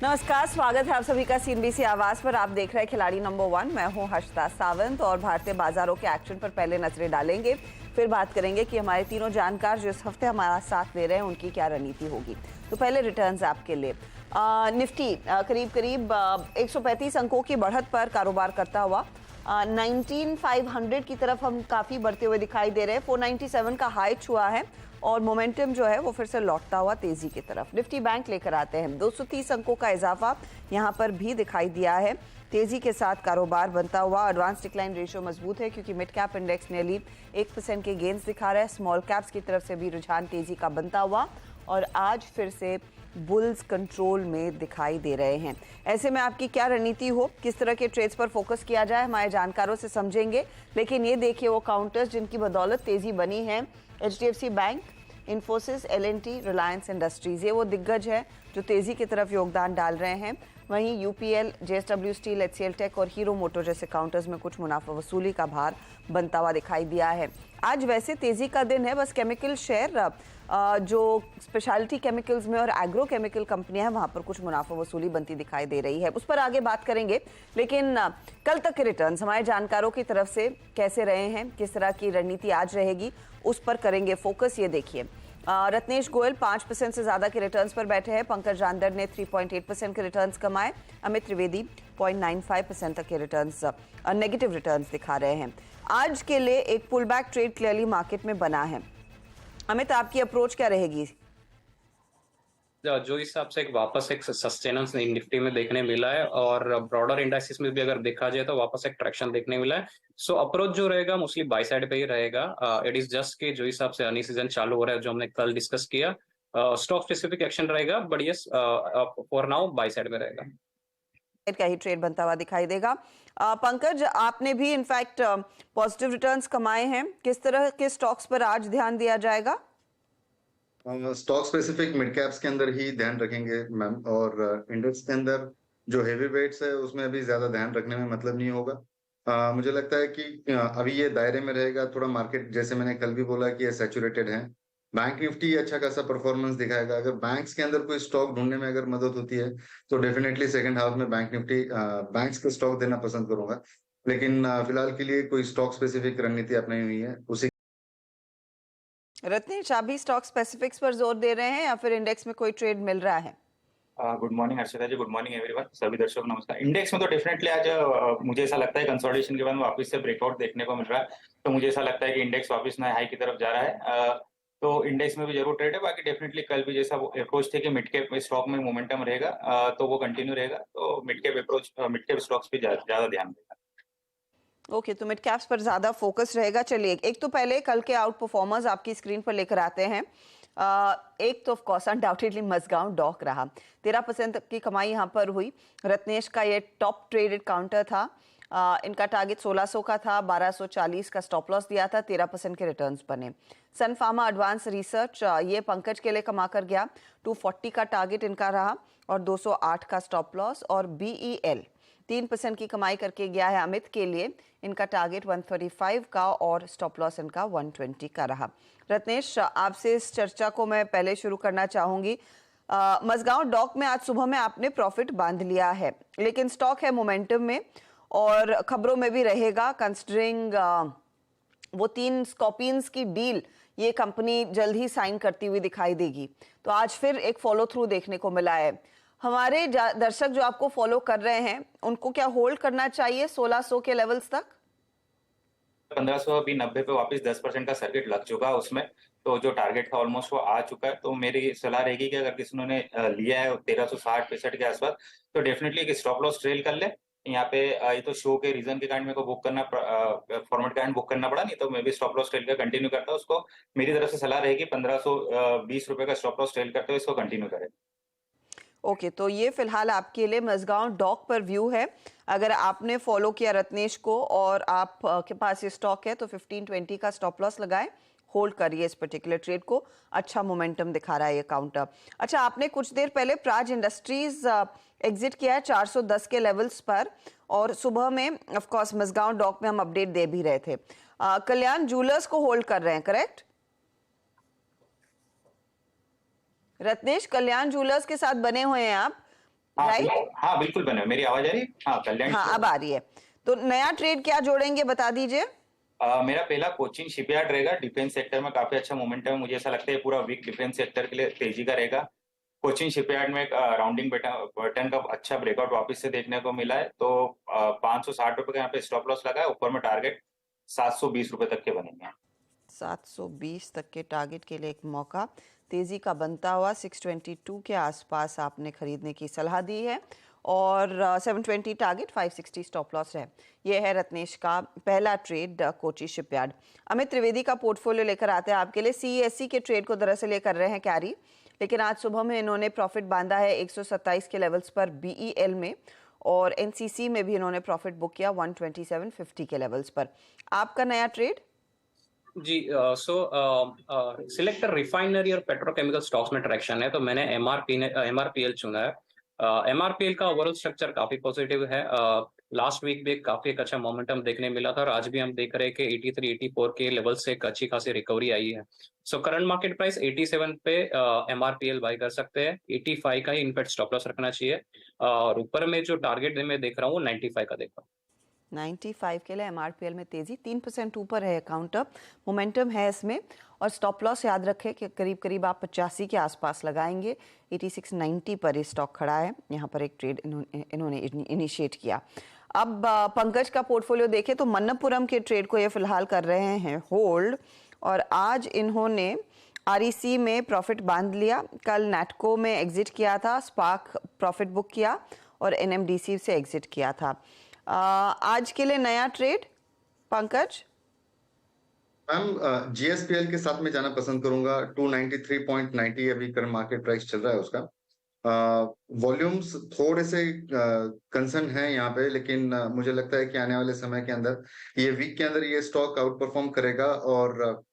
नमस्कार, स्वागत है आप सभी का सीएनबीसी आवाज पर। आप देख रहे हैं खिलाड़ी नंबर 1। मैं हूं हर्षिता सावंत और भारतीय बाजारों के एक्शन पर पहले नजरें डालेंगे, फिर बात करेंगे कि हमारे तीनों जानकार जो इस हफ्ते हमारा साथ दे रहे हैं उनकी क्या रणनीति होगी। तो पहले रिटर्न्स आपके लिए। निफ्टी करीब 135 अंकों की बढ़त पर कारोबार करता हुआ 19,500 की तरफ हम काफी बढ़ते हुए दिखाई दे रहे हैं। 497 का हाई छुआ है और मोमेंटम जो है वो फिर से लौटता हुआ तेजी की तरफ। निफ्टी बैंक लेकर आते हैं, 230 अंकों का इजाफा यहां पर भी दिखाई दिया है। तेजी के साथ कारोबार बनता हुआ। एडवांस डिक्लाइन रेशियो मजबूत है क्योंकि मिड कैप इंडेक्स नियरली 1% के गेन्स दिखा रहा है। स्मॉल कैप्स की तरफ से भी रुझान तेजी का बनता हुआ और आज फिर से बुल्स कंट्रोल में दिखाई दे रहे हैं। ऐसे में आपकी क्या रणनीति हो, किस तरह के ट्रेड्स पर फोकस किया जाए, हमारे जानकारों से समझेंगे। लेकिन ये देखिए वो काउंटर्स जिनकी बदौलत तेजी बनी है। HDFC bank, Infosys, LNT, Reliance Industries, ये वो दिग्गज है जो तेजी की तरफ योगदान डाल रहे हैं। वहीं UPL, JSW steel, HCL tech और हीरो मोटर जैसे काउंटर्स में कुछ मुनाफा वसूली का भार बनता हुआ दिखाई दिया है। आज वैसे तेजी का दिन है, बस केमिकल शेयर जो स्पेशलिटी केमिकल्स में और एग्रो केमिकल कंपनियां हैं वहां पर कुछ मुनाफा वसूली बनती दिखाई दे रही है। उस पर आगे बात करेंगे। लेकिन कल तक के रिटर्न्स हमारे जानकारों की तरफ से कैसे रहे हैं, किस तरह की रणनीति आज रहेगी, उस पर करेंगे फोकस। ये देखिए रत्नेश गोयल 5% से ज्यादा के रिटर्न्स पर बैठे हैं। पंकज जानदर ने 3.8% के रिटर्न्स कमाए। अमित त्रिवेदी 0.95% तक के रिटर्न्स नेगेटिव रिटर्न्स दिखा रहे हैं। आज के लिए एक pull back trade clearly market में बना है। अमित, आपकी अप्रोच क्या रहेगी? जो हिसाब से वापस एक सस्टेनेंस निफ्टी में देखने मिला है और ब्रॉडर इंडेक्सेस में भी अगर देखा जाए तो वापस एक ट्रैक्शन देखने मिला है। सो अप्रोच जो रहेगा मोस्टली बाय साइड पे ही रहेगा। इट इज जस्ट कि जो हिसाब से अर्निंग सीजन चालू हो रहा है, जो हमने कल डिस्कस किया, स्टॉक स्पेसिफिक एक्शन रहेगा, but yes for now by side में रहेगा। का ही ट्रेड बनता हुआ दिखाई देगा। पंकज, आपने भी इनफैक्ट पॉजिटिव रिटर्न्स कमाए हैं। किस तरह के स्टॉक्स पर आज ध्यान दिया जाएगा? स्टॉक स्पेसिफिक मिड कैप्स के अंदर ही ध्यान रखेंगे मैम, और इंडेक्स के अंदर जो हेवी वेट्स है उसमें अभी ज्यादा ध्यान रखने में मतलब नहीं होगा। मुझे लगता है कि अभी ये दायरे में रहेगा। थोड़ा मार्केट, जैसे मैंने कल भी बोला, कि ये सैचुरेटेड है। बैंक निफ्टी अच्छा खासा परफॉर्मेंस दिखाएगा। अगर बैंक्स के अंदर कोई स्टॉक ढूंढने में अगर मदद होती है तो डेफिनेटली सेकंड हाफ में बैंक निफ्टी बैंक्स के स्टॉक देना पसंद करूंगा। लेकिन फिलहाल के लिए कोई स्टॉक स्पेसिफिक रणनीति अपनाई हुई है उसी। रत्नेश, आप भी स्टॉक स्पेसिफिक्स पर जोर दे रहे हैं या फिर इंडेक्स में कोई ट्रेड मिल रहा है? गुड मॉर्निंग हर्षिता जी, गुड मॉर्निंग एवरीवन, सभी दर्शकों नमस्कार। इंडेक्स में तो डेफिनेटली आज मुझे ऐसा लगता है कंसोलिडेशन के बाद वापस से ब्रेकआउट देखने को मिल रहा है। तो मुझे ऐसा लगता है कि इंडेक्स वापस नए हाई की तरफ जा रहा है। तो इंडेक्स में भी जरूर ट्रेड है। बाकी डेफिनेटली कल भी जैसा अप्रोच थे कि मिड कैप स्टॉक में मोमेंटम रहेगा, तो वो कंटिन्यू रहेगा। तो mid cap approach, mid cap stocks पे ज्यादा ध्यान देगा। ओके, तो मिड कैप्स पर ज्यादा फोकस रहेगा। चलिए, एक तो पहले कल के आउट परफॉर्मर्स आपकी स्क्रीन पर लेकर आते हैं। एक तो of course undoubtedly Mazagon dock रहा। 13% की कमाई यहाँ पर हुई। रत्नेश का ये टॉप ट्रेडेड काउंटर था। इनका टारगेट 1600 का था, 1240 का स्टॉप लॉस दिया था, 13% के रिटर्न्स बने। सन फार्मा एडवांस रिसर्च ये पंकज के लिए कमा कर गया। 240 का टारगेट इनका रहा और 208 का स्टॉप लॉस। और बीईएल 3% की कमाई करके गया है अमित के लिए। इनका टारगेट 135 का और स्टॉप लॉस इनका 120 का रहा। रत्नेश, आपसे इस चर्चा को मैं पहले शुरू करना चाहूंगी। मजगांव डॉक में आज सुबह में आपने प्रॉफिट बांध लिया है, लेकिन स्टॉक है मोमेंटम में और खबरों में भी रहेगा। कंसिडरिंग वो 3 स्कॉर्पियंस की डील ये कंपनी जल्द ही साइन करती हुई दिखाई देगी, तो आज फिर एक फॉलो थ्रू देखने को मिला है। हमारे दर्शक जो आपको फॉलो कर रहे हैं उनको क्या होल्ड करना चाहिए 1600 के लेवल्स तक? 1500 अभी 90 पे वापस 10% का सर्किट लग चुका है उसमें। तो जो टारगेट था ऑलमोस्ट वो आ चुका है। तो मेरी सलाह रहेगी कि अगर किसी ने लिया है 1360-65 के आसपास, तो डेफिनेटली एक स्टॉप लॉस ट्रेल कर ले। यहाँ पे ये तो शो के रीजन के कारण मेरे को बुक करना, फॉर्मेट कारण बुक करना पड़ा, नहीं तो मैं भी स्टॉप लॉस ट्रेल कर कंटिन्यू करता। उसको मेरी तरफ से सलाह रहेगी 1520 रुपए का स्टॉप लॉस ट्रेल करते हुए इसको कंटिन्यू करें। ओके, तो ये फिलहाल आपके लिए मजगांव डॉक पर व्यू है। अगर आपने फॉलो किया रत्नेश को और आप के पास ये स्टॉक है तो 1520 का स्टॉप लॉस लगाएं, होल्ड करिए इस पर्टिकुलर ट्रेड को। अच्छा मोमेंटम दिखा रहा है ये काउंटर। अच्छा, आपने कुछ देर पहले प्राज इंडस्ट्रीज एग्जिट किया है 410 के लेवल्स पर, और सुबह में ऑफ कोर्स मजगांव डॉक में हम अपडेट दे भी रहे थे। कल्याण ज्वेलर्स को होल्ड कर रहे हैं, करेक्ट? रत्नेश, कल्याण ज्वेलर्स के साथ बने हुए हैं आप। हाँ राइट? हाँ बिल्कुल बने। मेरी आवाज आ रही है? हाँ कल्याण। हाँ, अब आ रही है। तो नया ट्रेड क्या जोड़ेंगे, बता दीजिए। मेरा पहला कोचिन शिपयार्ड रहेगा। डिफेंस सेक्टर में काफी अच्छा मोमेंटम है, मुझे ऐसा लगता है पूरा वीक डिफेंस सेक्टर के लिए तेजी का रहेगा। कोचिन शिपयार्ड में राउंडिंग बटन का अच्छा ब्रेकआउट वापस से देखने को मिला है, तो 560 रुपए का यहाँ पे स्टॉप लॉस लगा है। ऊपर में टारगेट 720 रुपए तक के बनेंगे। 720 तक के टारगेट के लिए एक मौका तेजी का बनता हुआ 622 के आसपास आपने खरीदने की सलाह दी है, और 720 टारगेट, 560 स्टॉप लॉस है। यह है रत्नेश का पहला ट्रेड कोची शिपयार्ड। अमित त्रिवेदी का पोर्टफोलियो लेकर आते हैं आपके लिए। सीईएससी के ट्रेड को दरअसल ये कर रहे हैं कैरी, लेकिन आज सुबह में इन्होंने प्रॉफिट बांधा है 127 के लेवल्स पर बीईएल में, और एनसीसी में भी इन्होंने प्रॉफिट बुक किया 127.50 के लेवल्स पर। आपका नया ट्रेड? जी, सो सिलेक्ट रिफाइनरी और पेट्रोकेमिकल स्टॉक्स में ट्रैक्शन है, तो मैंने एमआरपीएल चुना है। एमआरपीएल का ओवरऑल स्ट्रक्चर काफी पॉजिटिव है। लास्ट वीक भी काफी एक अच्छा मोमेंटम देखने मिला था, और आज भी हम देख रहे हैं कि 83-84 के लेवल से एक अच्छी खासी रिकवरी आई है। सो करंट मार्केट प्राइस 87 पे एमआरपीएल बाय कर सकते हैं। 85 का ही इनफैक्ट स्टॉप लॉस रखना चाहिए, और ऊपर में जो टारगेट मैं देख रहा हूँ 95 का देख रहा हूँ। 95 के लिए एमआरपीएल में तेजी 3% ऊपर है। काउंटर मोमेंटम है इसमें, और स्टॉप लॉस याद रखें कि करीब करीब आप 85 के आसपास लगाएंगे। 8690 पर ये स्टॉक खड़ा है। यहाँ पर एक ट्रेड इन्होंने इनिशिएट किया। अब पंकज का पोर्टफोलियो देखें तो मन्नपुरम के ट्रेड को ये फिलहाल कर रहे हैं होल्ड, और आज इन्होंने आरईसी में प्रॉफिट बांध लिया। कल नैटको में एग्जिट किया था, स्पार्क प्रॉफिट बुक किया, और एनएमडीसी से एग्जिट किया था। आज के लिए नया ट्रेड पंकज? मैम जीएसपीएल के साथ में जाना पसंद करूंगा। 293.90 अभी करंट मार्केट प्राइस चल रहा है उसका। वॉल्यूम्स थोड़े से कंसर्न है यहाँ पे, लेकिन मुझे लगता है कि आने वाले समय के अंदर ये वीक के अंदर ये स्टॉक आउट परफॉर्म करेगा, और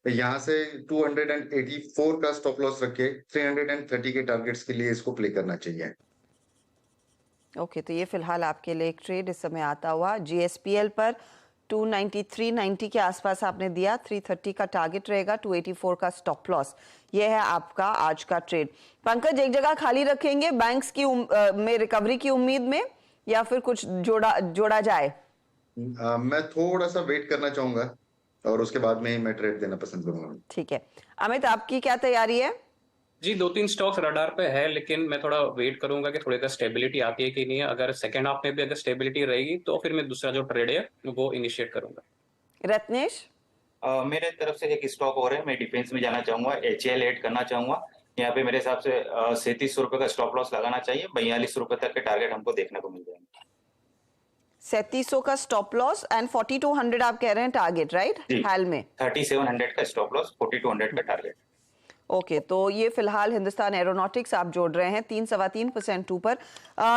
यहाँ से 284 का स्टॉप लॉस रख के 330 के टारगेट्स के लिए इसको प्ले करना चाहिए। ओके, तो ये फिलहाल आपके लिए एक ट्रेड इस समय आता हुआ जीएसपीएल पर 293.90 के आसपास आपने दिया। 330 का टारगेट रहेगा, 284 का स्टॉप लॉस। ये है आपका आज का ट्रेड। पंकज, एक जगह खाली रखेंगे बैंक्स की में रिकवरी की उम्मीद में, या फिर कुछ जोड़ा जाए? मैं थोड़ा सा वेट करना चाहूंगा, और उसके बाद में ही मैं ट्रेड देना पसंद करूंगा। ठीक है। अमित, आपकी क्या तैयारी है? जी, 2-3 स्टॉक्स रडार पे है, लेकिन मैं थोड़ा वेट करूंगा कि थोड़ी स्टेबिलिटी आती है कि नहीं है। अगर सेकेंड हाफ में भी अगर स्टेबिलिटी रहेगी तो फिर मैं दूसरा जो ट्रेड है वो इनिशिएट करूंगा। रत्नेश? मेरे तरफ से एक स्टॉक और है, मैं डिफेंस में जाना चाहूंगा, एचएल ऐड करना चाहूंगा। यहाँ पे मेरे हिसाब से 3700 रुपए का स्टॉप लॉस लगाना चाहिए। 42 रुपए तक के टारगेट हमको देखने को मिल जाएंगे। 3700 का स्टॉप लॉस एंड 4200 आप कह रहे हैं टारगेट, राइट? हाल में 3700 का स्टॉप लॉस, 4200 का टारगेट। ओके, तो ये फिलहाल हिंदुस्तान एरोनॉटिक्स आप जोड़ रहे हैं 3-3.25% ऊपर।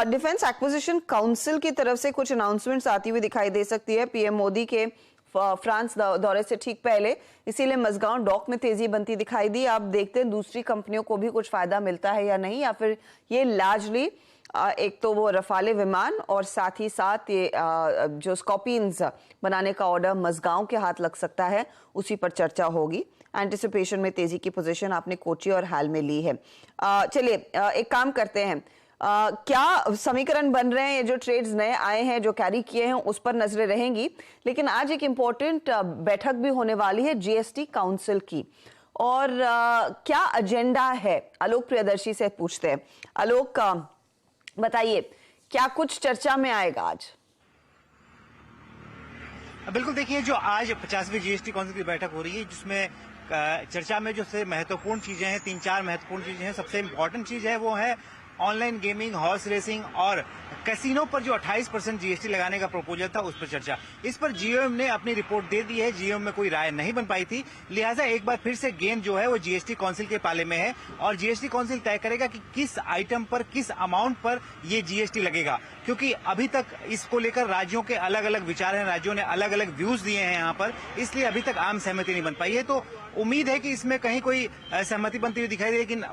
डिफेंस एक्विजिशन काउंसिल की तरफ से कुछ अनाउंसमेंट्स आती हुई दिखाई दे सकती है पीएम मोदी के फ्रांस दौरे से ठीक पहले, इसीलिए मजगांव डॉक में तेजी बनती दिखाई दी। आप देखते हैं दूसरी कंपनियों को भी कुछ फायदा मिलता है या नहीं, या फिर ये लार्जली एक तो वो रफाले विमान और साथ ही साथ ये जो स्कॉर्पियंस बनाने का ऑर्डर मजगांव के हाथ लग सकता है, उसी पर चर्चा होगी। एंटिसिपेशन में तेजी की पोजीशन आपने कोची और हाल में ली है। चलिए एक काम करते हैं, क्या समीकरण बन रहे हैं, ये जो ट्रेड्स नए आए हैं जो कैरी किए हैं उस पर नजरें रहेंगी, लेकिन आज एक इंपॉर्टेंट बैठक भी होने वाली है जीएसटी काउंसिल की, और क्या एजेंडा है आलोक प्रियदर्शी से पूछते हैं। आलोक, बताइए क्या कुछ चर्चा में आएगा आज? बिल्कुल, देखिए जो आज 50वीं जीएसटी काउंसिल की बैठक हो रही है, जिसमें चर्चा में जो से महत्वपूर्ण चीजें हैं, 3-4 महत्वपूर्ण चीजें हैं। सबसे इम्पोर्टेंट चीज है वो है ऑनलाइन गेमिंग, हॉर्स रेसिंग और कैसीनो पर जो 28% जीएसटी लगाने का प्रपोजल था, उस पर चर्चा। इस पर जीओएम ने अपनी रिपोर्ट दे दी है। जीओएम में कोई राय नहीं बन पाई थी, लिहाजा एक बार फिर से गेंद जो है वो जीएसटी काउंसिल के पाले में है, और जीएसटी काउंसिल तय करेगा कि किस आइटम पर, किस अमाउंट पर ये जीएसटी लगेगा। क्योंकि अभी तक इसको लेकर राज्यों के अलग अलग विचार हैं, राज्यों ने अलग अलग व्यूज दिए हैं यहाँ पर, इसलिए अभी तक आम सहमति नहीं बन पाई है। तो उम्मीद है कि इसमें कहीं कोई सहमति बनती हुई दिखाई दे, लेकिन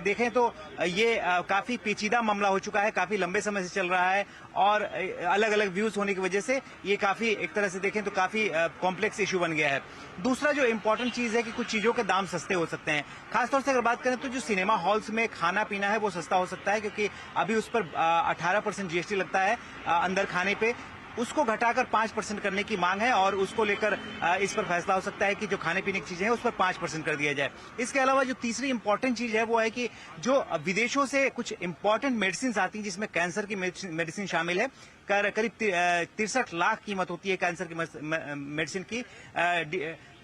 देखें तो ये काफी पेचीदा मामला हो चुका है, काफी लंबे समय से चल रहा है और अलग अलग व्यूज होने की वजह से ये काफी, एक तरह से देखें तो काफी कॉम्प्लेक्स इशू बन गया है। दूसरा जो इम्पोर्टेंट चीज है कि कुछ चीजों के दाम सस्ते हो सकते हैं। खासतौर से अगर बात करें तो जो सिनेमा हॉल्स में खाना पीना है वो सस्ता हो सकता है, क्योंकि अभी उस पर 18% जीएसटी लगता है अंदर खाने पे, उसको घटाकर 5% करने की मांग है और उसको लेकर इस पर फैसला हो सकता है कि जो खाने पीने की चीजें हैं उस पर 5% कर दिया जाए। इसके अलावा जो तीसरी इंपॉर्टेंट चीज है वो है कि जो विदेशों से कुछ इंपॉर्टेंट मेडिसिन आती हैं, जिसमें कैंसर की मेडिसिन शामिल है, करीब 63 लाख कीमत होती है कैंसर की मेडिसिन की,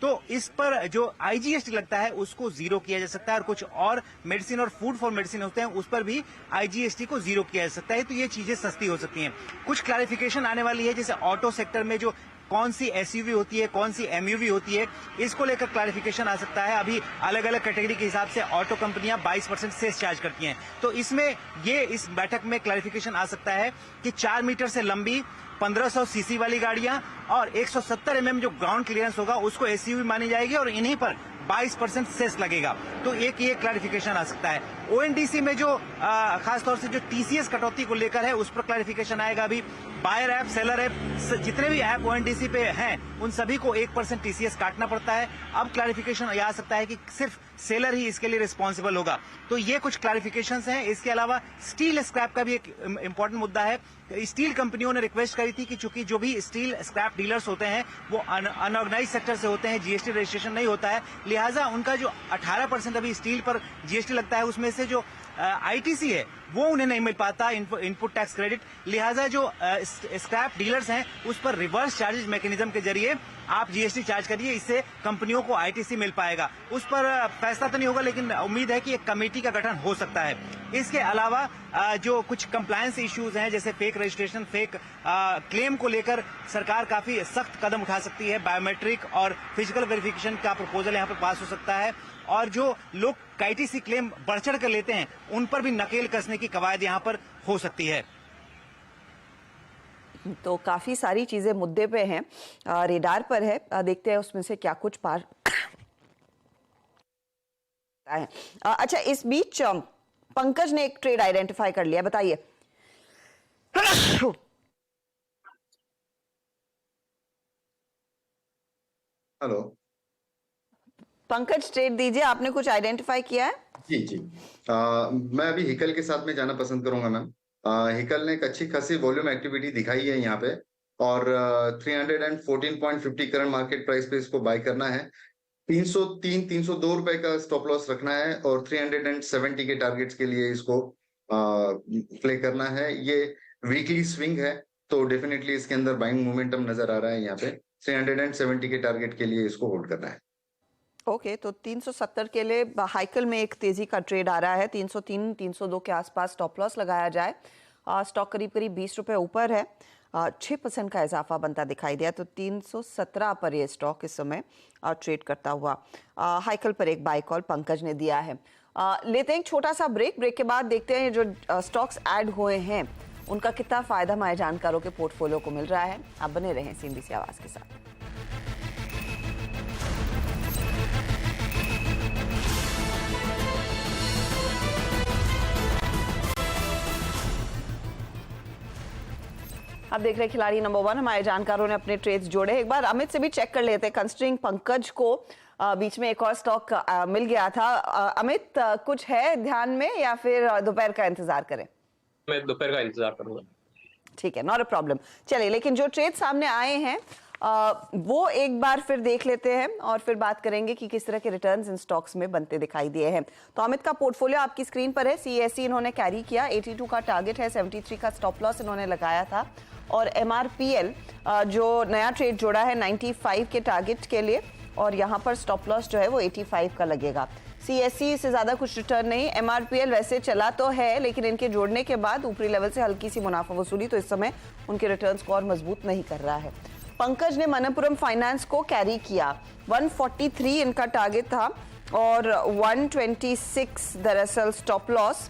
तो इस पर जो आईजीएसटी लगता है उसको जीरो किया जा सकता है और कुछ और मेडिसिन और फूड फॉर मेडिसिन होते हैं उस पर भी आईजीएसटी को जीरो किया जा सकता है। तो ये चीजें सस्ती हो सकती हैं। कुछ क्लैरिफिकेशन आने वाली है, जैसे ऑटो सेक्टर में जो कौन सी एसयूवी होती है, कौन सी एमयूवी होती है, इसको लेकर क्लैरिफिकेशन आ सकता है। अभी अलग अलग कैटेगरी के हिसाब से ऑटो कंपनियां 22% सेस चार्ज करती हैं, तो इसमें ये इस बैठक में क्लैरिफिकेशन आ सकता है कि 4 मीटर से लंबी 1500 सीसी वाली गाड़ियां और 170 mm जो ग्राउंड क्लियरेंस होगा उसको एसयूवी मानी जाएगी और इन्हीं पर 22% सेस लगेगा। तो एक ये क्लैरिफिकेशन आ सकता है। ओएनडीसी में जो खासतौर से जो टीसीएस कटौती को लेकर है उस पर क्लैरिफिकेशन आएगा। अभी बायर ऐप, सेलर ऐप, जितने भी ऐप ओएनडीसी पे हैं उन सभी को 1% टीसीएस काटना पड़ता है। अब क्लैरिफिकेशन आ सकता है कि सिर्फ सेलर ही इसके लिए रिस्पॉन्सिबल होगा। तो ये कुछ क्लैरिफिकेशंस हैं। इसके अलावा स्टील स्क्रैप का भी एक इंपॉर्टेंट मुद्दा है। स्टील कंपनियों ने रिक्वेस्ट करी थी कि चूंकि जो भी स्टील स्क्रैप डीलर्स होते हैं वो अनऑर्गेनाइज सेक्टर से होते हैं, जीएसटी रजिस्ट्रेशन नहीं होता है, लिहाजा उनका जो 18% अभी स्टील पर जीएसटी लगता है उसमें से जो आईटीसी है वो उन्हें नहीं मिल पाता, इनपुट टैक्स क्रेडिट। लिहाजा जो स्क्रैप डीलर्स हैं उस पर रिवर्स चार्जेस मैकेनिज्म के जरिए आप जीएसटी चार्ज करिए, इससे कंपनियों को आईटीसी मिल पाएगा। उस पर फैसला तो नहीं होगा, लेकिन उम्मीद है कि एक कमेटी का गठन हो सकता है। इसके अलावा जो कुछ कंप्लायंस इश्यूज हैं, जैसे फेक रजिस्ट्रेशन, फेक क्लेम को लेकर सरकार काफी सख्त कदम उठा सकती है। बायोमेट्रिक और फिजिकल वेरिफिकेशन का प्रपोजल यहाँ पर पास हो सकता है और जो लोग आईटीसी क्लेम बढ़ चढ़ कर लेते हैं उन पर भी नकेल कसने की कवायद यहाँ पर हो सकती है। तो काफी सारी चीजें मुद्दे पे हैं, रेडार पर है, देखते हैं उसमें से क्या कुछ पार है। अच्छा, इस बीच पंकज ने एक ट्रेड आइडेंटिफाई कर लिया, बताइए। हेलो पंकज, ट्रेड दीजिए, आपने कुछ आइडेंटिफाई किया है? जी। मैं अभी हिकल के साथ में जाना पसंद करूंगा मैम। हिकल ने एक अच्छी खासी वॉल्यूम एक्टिविटी दिखाई है यहाँ पे और 314.50 करंट मार्केट प्राइस पे इसको बाय करना है। 302 रुपए का स्टॉप लॉस रखना है और 370 के टारगेट्स के लिए इसको प्ले करना है। ये वीकली स्विंग है तो डेफिनेटली इसके अंदर बाइंग मोमेंटम नजर आ रहा है। यहाँ पे 370 के टारगेट के लिए इसको होल्ड करना है। ओके, तो 370 के लिए हाइकल में एक तेजी का ट्रेड आ रहा है। 303, 302 के आसपास स्टॉप लॉस लगाया जाए। स्टॉक करीब 20 रुपए ऊपर है, 6% का इजाफा बनता दिखाई दिया। तो 317 पर ये स्टॉक इस समय ट्रेड करता हुआ। हाइकल पर एक बाय कॉल पंकज ने दिया है। लेते हैं एक छोटा सा ब्रेक के बाद देखते हैं जो स्टॉक्स ऐड हुए हैं उनका कितना फायदा हमारे जानकारों के पोर्टफोलियो को मिल रहा है। आप बने रहें सीएनबीसी आवाज के साथ। आप देख रहे हैं खिलाड़ी नंबर 1। हमारे जानकारों ने अपने ट्रेड्स जोड़े। एक बार अमित से भी चेक कर लेते हैं। कंसिडरिंग पंकज को बीच में एक और स्टॉक मिल गया था, अमित कुछ है ध्यान में या फिर दोपहर का इंतजार करें? मैं दोपहर का इंतजार करूंगा। ठीक है, नॉट अ प्रॉब्लम। चलिए, लेकिन जो ट्रेड सामने आए हैं वो एक बार फिर देख लेते हैं और फिर बात करेंगे कि किस तरह के रिटर्न्स इन स्टॉक्स में बनते दिखाई दिए हैं। तो अमित का पोर्टफोलियो आपकी स्क्रीन पर है। सीएससी इन्होंने कैरी किया, 82 का टारगेट है, 73 का स्टॉप लॉस इन्होंने लगाया था और एमआरपीएल जो नया ट्रेड जोड़ा है 95 के टारगेट के लिए और यहाँ पर स्टॉप लॉस जो है वो 85 का लगेगा। सीएससी से ज्यादा कुछ रिटर्न नहीं। एमआरपीएल वैसे चला तो है लेकिन इनके जोड़ने के बाद ऊपरी लेवल से हल्की सी मुनाफा वसूली, तो इस समय उनके रिटर्न्स को और मजबूत नहीं कर रहा है। पंकज ने मनप्पुरम फाइनेंस को कैरी किया, 143 इनका टारगेट था और 126 दरअसल स्टॉप लॉस।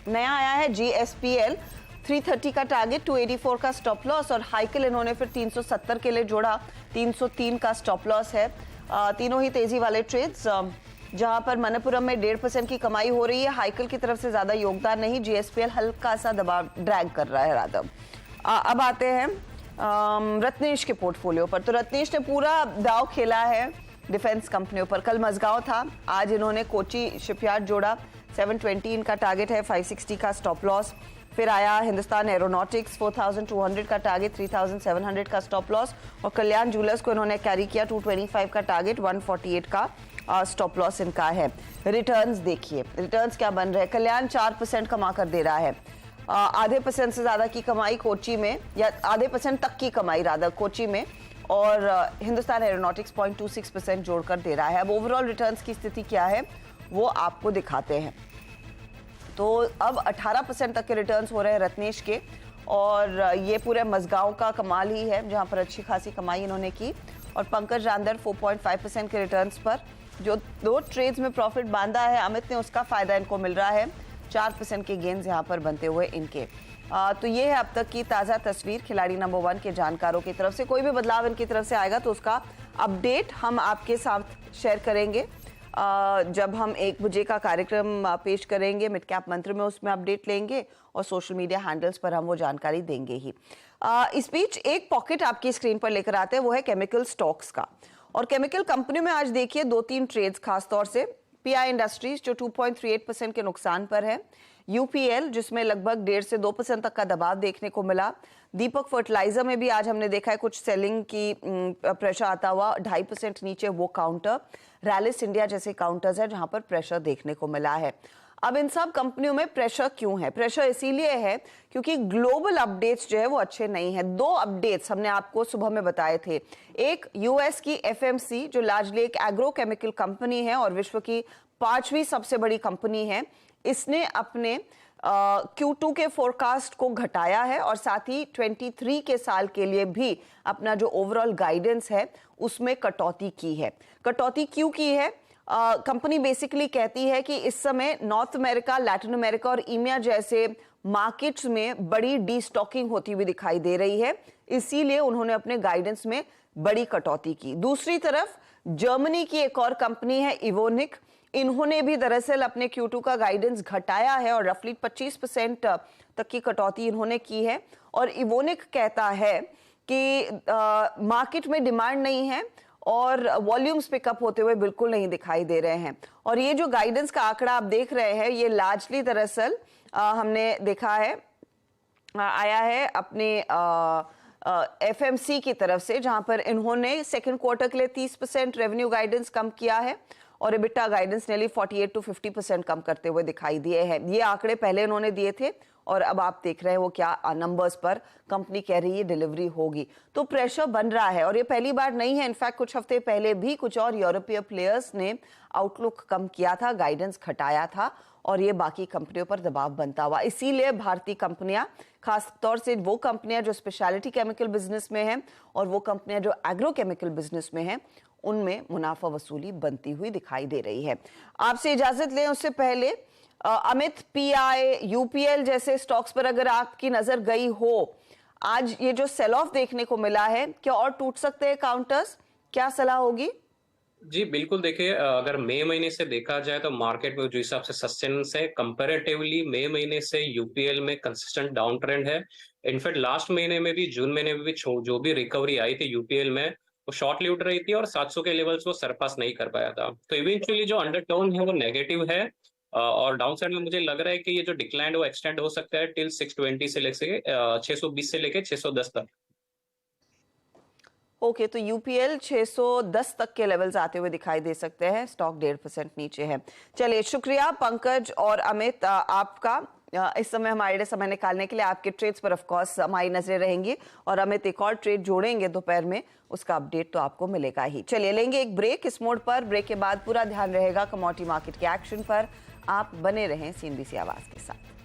नया आया है जीएसपीएल, 330 का टारगेट, 284 का स्टॉप लॉस और हाइकल इन्होंने फिर 370 के लिए जोड़ा, 303 का स्टॉप लॉस है तीनों ही तेजी वाले ट्रेड्स, जहां पर मनप्पुरम में 1.5% की कमाई हो रही है। हाइकल की तरफ से ज्यादा योगदान नहीं, जीएसपीएल हल्का सा दबाव ड्रैग कर रहा है राधव। अब आते हैं रत्नेश के पोर्टफोलियो पर। तो रत्नेश ने पूरा दाव खेला है डिफेंस कंपनियों पर। कल मजगांव था, आज इन्होंने कोची शिपयार्ड जोड़ा, 720 इनका टारगेट है, 560 का स्टॉप लॉस। फिर आया हिंदुस्तान एरोनॉटिक्स, 4200 का टारगेट, 3700 का स्टॉप लॉस। और कल्याण ज्वेलर्स को इन्होंने कैरी किया, 225 का टारगेट, 148 का स्टॉप लॉस इनका है। रिटर्न्स देखिए, रिटर्न्स क्या बन रहे हैं। कल्याण 4% कमा कर दे रहा है, आधे % से ज्यादा की कमाई कोची में, या आधे % तक की कमाई राधा कोची में, और हिंदुस्तान एरोनॉटिक्स 0.26% जोड़कर दे रहा है। अब ओवरऑल रिटर्न्स की स्थिति क्या है वो आपको दिखाते हैं। तो अब 18% तक के रिटर्न्स हो रहे हैं रत्नेश के, और ये पूरे मजगांव का कमाल ही है जहां पर अच्छी खासी कमाई इन्होंने की। और पंकज रांदर 4.5% के रिटर्न्स पर, जो 2 ट्रेड्स में प्रॉफिट बांधा है अमित ने, उसका फायदा इनको मिल रहा है। 4% के गेन्स यहां पर बनते हुए इनके। तो ये है अब तक की ताज़ा तस्वीर खिलाड़ी नंबर 1 के जानकारों की तरफ से। कोई भी बदलाव इनकी तरफ से आएगा तो उसका अपडेट हम आपके साथ शेयर करेंगे जब हम 1 बजे का कार्यक्रम पेश करेंगे मिड कैप मंत्र में, उसमें अपडेट लेंगे और सोशल मीडिया हैंडल्स पर हम वो जानकारी देंगे ही। इस बीच एक पॉकेट आपकी स्क्रीन पर लेकर आते हैं, वो है केमिकल स्टॉक्स का। और केमिकल कंपनी में आज देखिए 2-3 ट्रेड्स, खासतौर से पीआई इंडस्ट्रीज जो 2.38% के नुकसान पर है, यूपीएल जिसमें लगभग 1.5 से 2% तक का दबाव देखने को मिला, दीपक फर्टिलाइजर में भी आज हमने देखा है कुछ सेलिंग की प्रेशर आता हुआ, 2.5% नीचे वो काउंटर, रैलिस इंडिया जैसे काउंटर्स है जहां पर प्रेशर देखने को मिला है। अब इन सब कंपनियों में प्रेशर क्यों है? प्रेशर इसीलिए है क्योंकि ग्लोबल अपडेट्स जो है वो अच्छे नहीं है। 2 अपडेट्स हमने आपको सुबह में बताए थे। एक, यूएस की एफएमसी जो लार्जली एक एग्रोकेमिकल कंपनी है और विश्व की 5वीं सबसे बड़ी कंपनी है, इसने अपने Q2 के फोरकास्ट को घटाया है और साथ ही 23 के साल के लिए भी अपना जो ओवरऑल गाइडेंस है उसमें कटौती की है। कटौती क्यों की है? कंपनी बेसिकली कहती है कि इस समय नॉर्थ अमेरिका, लैटिन अमेरिका और ईमिया जैसे मार्केट्स में बड़ी डीस्टॉकिंग होती हुई दिखाई दे रही है, इसीलिए उन्होंने अपने गाइडेंस में बड़ी कटौती की। दूसरी तरफ जर्मनी की एक और कंपनी है इवोनिक, इन्होंने भी दरअसल अपने Q2 का गाइडेंस घटाया है और रफली 25% तक की कटौती इन्होंने की है। और इवोनिक कहता है कि मार्केट में डिमांड नहीं है और वॉल्यूम्स पिकअप होते हुए बिल्कुल नहीं दिखाई दे रहे हैं। और ये जो गाइडेंस का आंकड़ा आप देख रहे हैं ये लार्जली दरअसल हमने देखा है आया है अपने एफएमसी की तरफ से, जहां पर इन्होंने सेकंड क्वार्टर के लिए 30% रेवेन्यू गाइडेंस कम किया है और एबिटा गाइडेंस नेली 48 to 50% कम करते हुए दिखाई दिए हैं। ये आंकड़े पहले उन्होंने दिए थे और अब आप देख रहे हैं वो क्या नंबर्स पर कंपनी कह रही है डिलीवरी होगी। तो प्रेशर बन रहा है और ये पहली बार नहीं है। इनफैक्ट कुछ हफ्ते पहले भी कुछ और यूरोपीय प्लेयर्स ने आउटलुक कम किया था, गाइडेंस घटाया था और ये बाकी कंपनियों पर दबाव बनता हुआ। इसीलिए भारतीय कंपनियां, खासतौर से वो कंपनियां जो स्पेशलिटी केमिकल बिजनेस में हैं और वो कंपनियां जो एग्रोकेमिकल बिजनेस में हैं, उनमें मुनाफा वसूली बनती हुई दिखाई दे रही है। आपसे इजाजत लें उससे पहले अमित, पीआई, यूपीएल जैसे स्टॉक्स पर अगर आपकी नजर गई हो, आज ये जो सेल ऑफ देखने को मिला है, क्या और टूट सकते हैं काउंटर्स? क्या सलाह होगी? जी बिल्कुल, देखिए अगर मई महीने से देखा जाए तो मार्केट में जो हिसाब से सस्टेनेंस है, कंपैरेटिवली मई महीने से यूपीएल में कंसिस्टेंट डाउन ट्रेंड है। इनफैक्ट लास्ट महीने में भी, जून महीने में भी जो भी रिकवरी आई थी यूपीएल में वो शॉर्ट लिव्ड रही थी और 700 के लेवल्स को सरपास नहीं कर पाया था। तो इवेंचुअली जो अंडरटोन है वो नेगेटिव है और डाउन साइड में मुझे लग रहा है कि ये जो डिक्लाइन है वो एक्सटेंड हो सकता है टिल 620 से लेके 620 से लेके 610 तक। ओके, तो यूपीएल 610 तक के लेवल्स आते हुए दिखाई दे सकते हैं, स्टॉक 1.5% नीचे है। चलिए, शुक्रिया पंकज और अमित आपका इस समय हमारे लिए समय निकालने के लिए। आपके ट्रेड्स पर ऑफ कोर्स हमारी नजरें रहेंगी और अमित एक और ट्रेड जोड़ेंगे दोपहर में, उसका अपडेट तो आपको मिलेगा ही। चलिए लेंगे एक ब्रेक। इस मोड पर ब्रेक के बाद पूरा ध्यान रहेगा कमोडिटी मार्केट के एक्शन पर। आप बने रहें CNBC आवाज के साथ।